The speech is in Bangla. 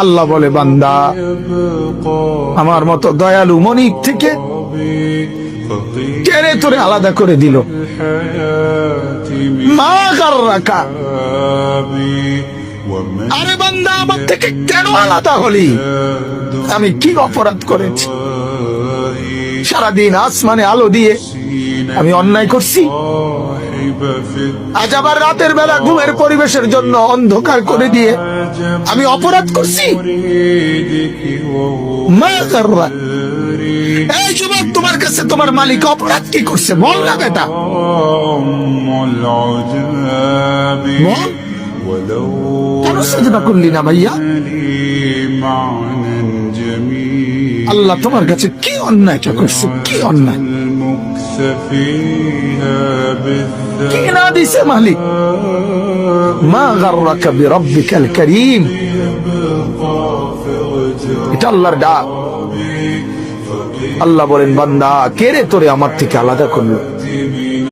আল্লাহ বলে, বান্দা, আমার মতো দয়ালু মনিব থেকে কেড়ে তোরে আলাদা করে দিল। মা গাররাকা, আরে বান্দা, আমার থেকে কেন আলাদা হলি? আমি কি অপরাধ করেছি? সারাদিন আসমানে আলো দিয়ে আমি অন্যায় করছি? আজ আবার রাতের বেলা ঘুমের পরিবেশের জন্য অন্ধকার করে দিয়ে আমি অপরাধ করছি? মা গাররাক, এই যুবক, তোমার কাছে তোমার মালিক অপরাধ কি করছে বল না বেটা, বল। কেন সেজদা করলি না ভাইয়া? আল্লাহ তোমার কাছে কি অন্যায়টা করছে? কি অন্যায় কি না দিছে মালিক? মা গাররাকা বিরাব্বিকাল কারীম, এটা আল্লাহর ডাক। আল্লাহ বলেন, বান্দা, কে রে তোরে আমার থেকে আলাদা করলো?